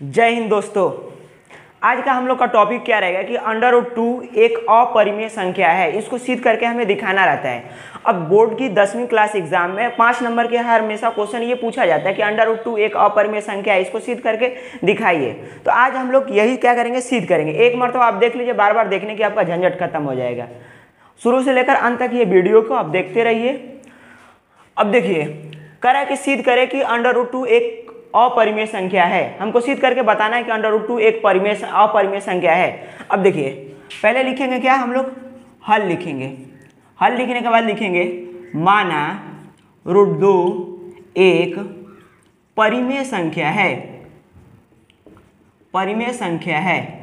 जय हिंद दोस्तों। आज का हम लोग का टॉपिक क्या रहेगा कि √2 एक अपरिमेय संख्या है, इसको सिद्ध करके हमें दिखाना रहता है। अब बोर्ड की 10वीं क्लास एग्जाम में 5 नंबर के हर हमेशा क्वेश्चन ये पूछा जाता है कि √2 एक अपरिमेय संख्या है, इसको सिद्ध करके दिखाइए। तो आज हम लोग यही क्या करेंगे, सिद्ध करेंगे। एक मरतबा आप देख लीजिए, बार बार देखने की आपका झंझट खत्म हो जाएगा। शुरू से लेकर अंत तक ये वीडियो को आप देखते रहिए। अब देखिए, करा कि सिद्ध करें कि √2 एक अपरिमेय संख्या है। हमको सिद्ध करके बताना है कि √2 एक अपरिमेय संख्या है। अब देखिए, पहले लिखेंगे क्या, हम लोग हल लिखेंगे। हल लिखने के बाद लिखेंगे माना √2 एक परिमेय संख्या है। परिमेय संख्या है,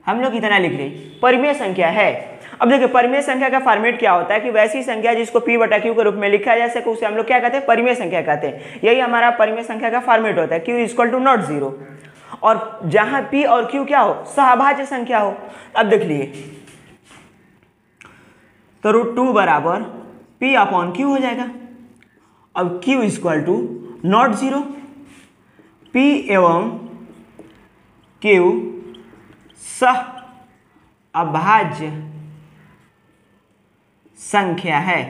हम लोग इतना लिख रहे, परिमेय संख्या है। अब देखिए, परिमेय संख्या का फॉर्मेट क्या होता है कि वैसी संख्या जिसको P/Q के रूप में लिखा जा सके उसे हम लोग क्या कहते हैं, परिमेय संख्या कहते हैं। यही हमारा परिमेय संख्या का फॉर्मेट होता है, Q = नॉट 0। और जहां P और Q क्या हो, सहभाज्य संख्या हो। अब देख लिए, तो √2 बराबर P/Q हो जाएगा। अब Q = नॉट 0, P एवं Q सहअभाज्य संख्या है।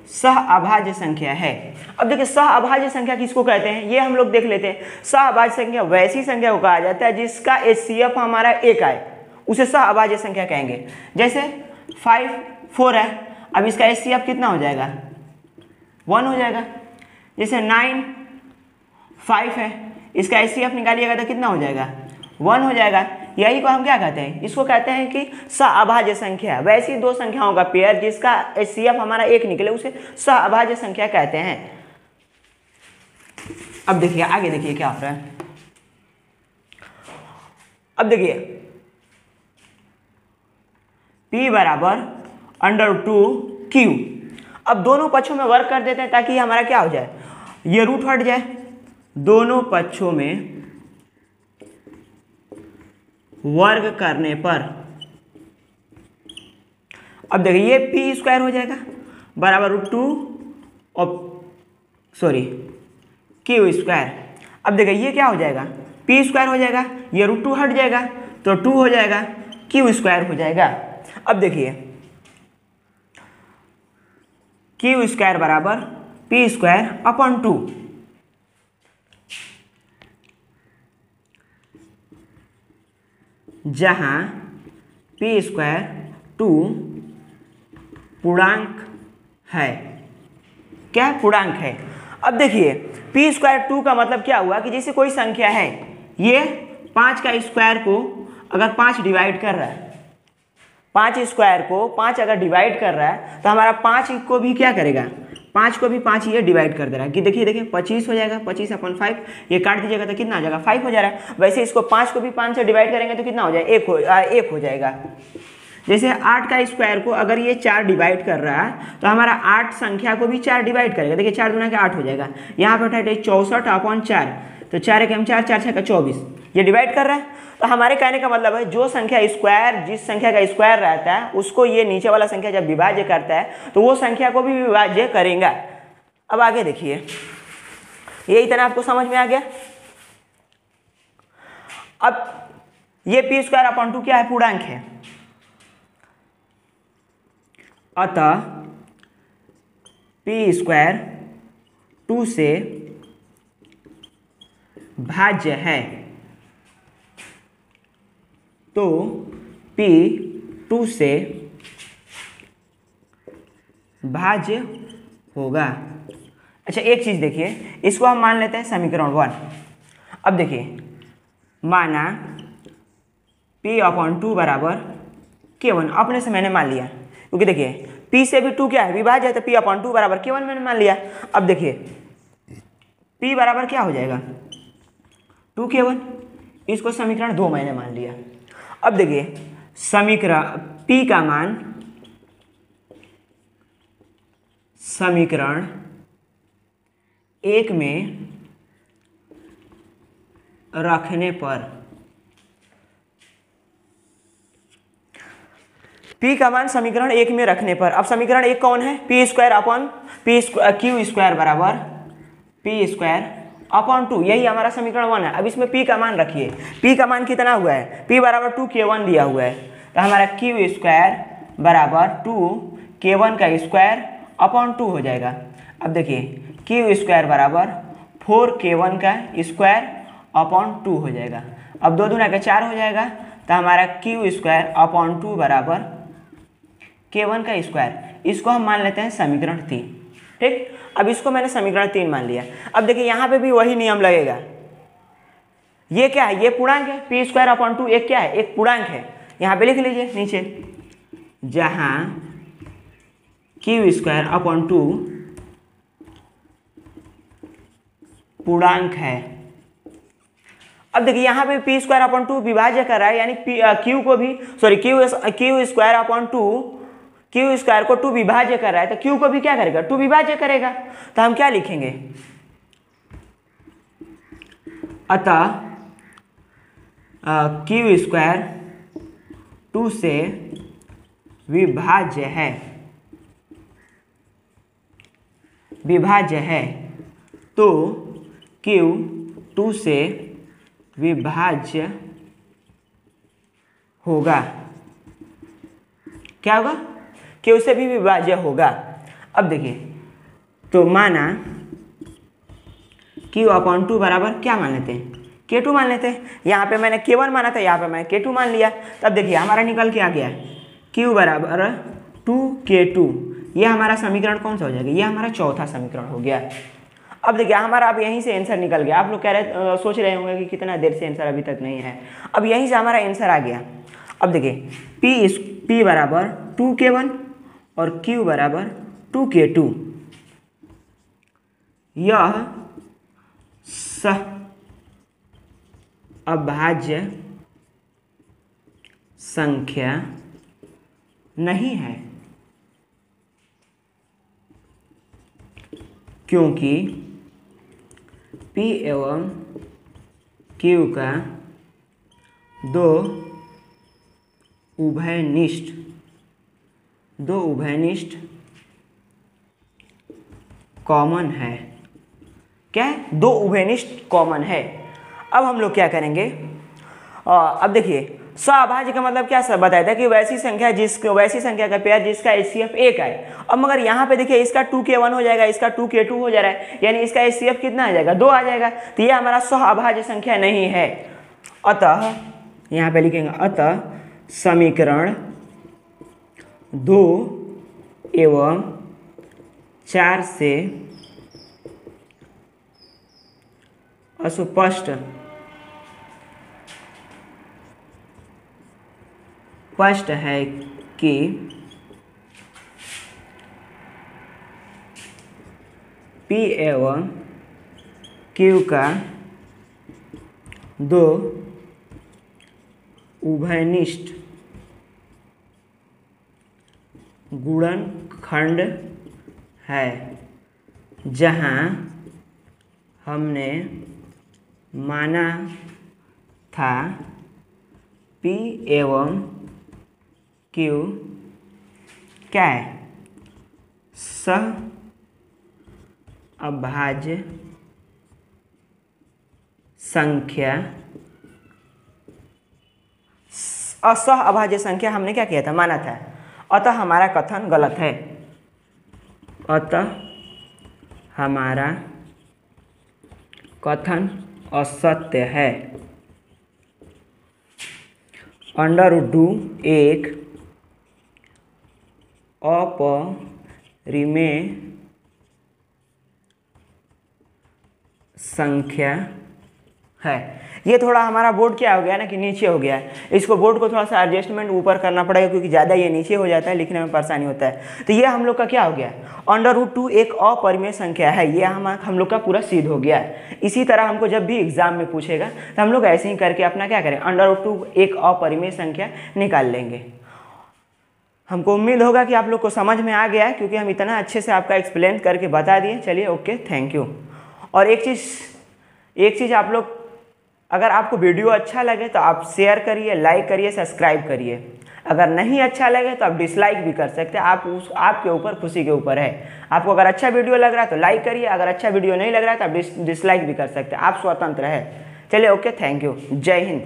सहअभाज्य संख्या है। अब देखिए, सहअभाज्य संख्या किसको कहते हैं, ये हम लोग देख लेते हैं। सहअभाज्य संख्या वैसी संख्या को कहा जाता है जिसका HCF हमारा 1 आए, उसे सहअभाज्य संख्या कहेंगे। जैसे 5 4 है, अब इसका HCF कितना हो जाएगा, 1 हो जाएगा। जैसे 9 5 है, इसका HCF निकालिएगा तो कितना हो जाएगा, 1 हो जाएगा। यही को हम क्या कहते हैं, इसको कहते हैं कि सहअभाज्य संख्या। वैसी दो संख्याओं का पेयर जिसका HCF हमारा 1 निकले उसे सहअभाज्य संख्या कहते हैं। अब देखिए, आगे देखिए क्या हो रहा है। अब देखिए, P बराबर √2Q। अब दोनों पक्षों में वर्क कर देते हैं ताकि हमारा क्या हो जाए, ये रूट हट जाए। दोनों पक्षों में वर्ग करने पर अब देखिए, ये P² हो जाएगा बराबर √2 और Q²। अब देखिए, ये क्या हो जाएगा, P² हो जाएगा, ये √2 हट जाएगा तो 2 हो जाएगा, Q² हो जाएगा। अब देखिए, Q² बराबर P²/2। जहां P² 2 पूर्णांक है। क्या पूर्णांक है। अब देखिए, P² 2 का मतलब क्या हुआ कि जैसे कोई संख्या है, ये 5 का स्क्वायर को अगर 5 डिवाइड कर रहा है, 5 स्क्वायर को 5 अगर डिवाइड कर रहा है तो हमारा 5 को भी क्या करेगा, 5 को भी 5 ये डिवाइड कर दे रहा है कि देखिए 25 हो जाएगा। 25/5 ये काट दीजिएगा तो कितना हो जाएगा, 5 हो जा रहा है। वैसे इसको 5 को भी 5 से डिवाइड करेंगे तो कितना हो जाएगा, 1 हो जाएगा। जैसे 8 का स्क्वायर को अगर ये 4 डिवाइड कर रहा है तो हमारा 8 संख्या को भी 4 डिवाइड करेगा। देखिए 4 दूना के 8 हो जाएगा। यहाँ पर उठाए 64/4, तो 4 × 4 4 6 24 ये डिवाइड कर रहा है। तो हमारे कहने का मतलब है, जो संख्या स्क्वायर, जिस संख्या का स्क्वायर रहता है उसको ये नीचे वाला संख्या जब विभाज्य करता है तो वो संख्या को भी विभाज्य करेगा। अब आगे देखिए, ये इतना आपको समझ में आ गया। अब ये P²/2 क्या है, पूर्णांक है। अतः P² 2 से भाज्य है, तो P 2 से भाज्य होगा। अच्छा, एक चीज देखिए, इसको हम मान लेते हैं समीकरण 1। अब देखिए, माना P/2 बराबर K1, अपने से मैंने मान लिया क्योंकि देखिए P से भी 2 क्या है, विभाज्य है, तो P/2 बराबर K1 मैंने मान लिया। अब देखिए, P बराबर क्या हो जाएगा, 2K1। इसको समीकरण 2 मैंने मान लिया। अब देखिए, समीकरण P का मान समीकरण 1 में रखने पर P का मान समीकरण 1 में रखने पर, अब समीकरण 1 कौन है, P² Q² बराबर P² अपॉन 2, यही हमारा समीकरण 1 है। अब इसमें p का मान रखिए, p का मान कितना हुआ है, p बराबर 2k1 दिया हुआ है, तो हमारा क्यू स्क्वायर बराबर 2k1 का स्क्वायर अपॉन 2 हो जाएगा। अब देखिए क्यू स्क्वायर बराबर 4k1 का स्क्वायर अपॉन 2 हो जाएगा। अब 2 दूना के 4 हो जाएगा, तो हमारा क्यू स्क्वायर अपॉन 2 बराबर k1 का स्क्वायर। इसको हम मान लेते हैं समीकरण 3। ठीक, अब इसको मैंने समीकरण 3 मान लिया। अब देखिए यहाँ पे भी वही नियम लगेगा। ये क्या है, ये पूर्णांक है, पी स्क्वायर अपॉन 2 एक क्या है, एक पूर्णांक है। यहाँ पे लिख लीजिए नीचे, जहाँ क्यू स्क्वायर अपॉन 2 पूर्णांक है। अब देखिए यहाँ पे पी स्क्वायर अपॉन 2 विभाज्य कर रहा है, यानी क्यू को भी Q square upon 2, Q square को 2 विभाज्य कर रहा है, तो क्यू को भी क्या करेगा, 2 विभाज्य करेगा। तो हम क्या लिखेंगे, अतः क्यू स्क्वायर 2 से विभाज्य है, तो क्यू 2 से विभाज्य होगा। क्या होगा, क्यू से भी विभाज्य होगा। अब देखिए, तो माना क्यू अपॉन 2 बराबर क्या मान लेते हैं, k2 मान लेते हैं। यहाँ पे मैंने k1 माना था, यहाँ पे मैं k2 मान लिया। तब देखिए हमारा निकल के आ गया q बराबर 2k2। ये हमारा समीकरण कौन सा हो जाएगा, ये हमारा चौथा समीकरण हो गया। अब देखिए हमारा अब यहीं से आंसर निकल गया। आप लोग सोच रहे होंगे कि कितना देर से आंसर अभी तक नहीं है। अब यहीं से हमारा आंसर आ गया। अब देखिए p बराबर 2k1 और q बराबर 2k2। यह अभाज्य संख्या नहीं है, क्योंकि p एवं q का दो उभयनिष्ठ कॉमन है। क्या है, दो उभयनिष्ठ कॉमन है। अब हम लोग क्या करेंगे, अब देखिए सअभाज्य का मतलब क्या सब बताया था कि वैसी संख्या का पेयर जिसका HCF 1 है। अब मगर यहाँ पे देखिए इसका 2k1 हो जाएगा, इसका 2k2 हो जा रहा है, यानी इसका HCF कितना आ जाएगा, 2 आ जाएगा। तो ये हमारा सअभाज्य संख्या नहीं है। अतः यहाँ पे लिखेंगे, अतः समीकरण 2 एवं 4 से स्पष्ट है कि P एवं Q का दो उभयनिष्ठ गुणनखंड है, जहाँ हमने माना था P एवं Q क्या है, सअभाज्य संख्या। असहअभाज्य संख्या हमने क्या किया था, माना था। अतः हमारा कथन गलत है, अतः हमारा कथन असत्य है। √2 एक अपरिमेय संख्या है। ये थोड़ा हमारा बोर्ड क्या हो गया ना कि नीचे हो गया है। इसको बोर्ड को थोड़ा सा एडजस्टमेंट ऊपर करना पड़ेगा, क्योंकि ज़्यादा ये नीचे हो जाता है, लिखने में परेशानी होता है। तो ये हम लोग का क्या हो गया, √2 एक अपरिमेय संख्या है। ये हम लोग का पूरा सिद्ध हो गया है। इसी तरह हमको जब भी एग्जाम में पूछेगा तो हम लोग ऐसे ही करके अपना क्या करें, √2 एक अपरिमेय संख्या निकाल लेंगे। हमको उम्मीद होगा कि आप लोग को समझ में आ गया है, क्योंकि हम इतना अच्छे से आपका एक्सप्लेन करके बता दिए। चलिए ओके, थैंक यू। और एक चीज़ आप लोग, अगर आपको वीडियो अच्छा लगे तो आप शेयर करिए, लाइक करिए, सब्सक्राइब करिए। अगर नहीं अच्छा लगे तो आप डिसलाइक भी कर सकते हैं, आपके ऊपर, खुशी के ऊपर है। आपको अगर अच्छा वीडियो लग रहा है तो लाइक करिए, अगर अच्छा वीडियो नहीं लग रहा है तो आप डिसलाइक भी कर सकते हैं, आप स्वतंत्र है। चलिए ओके, थैंक यू, जय हिंद।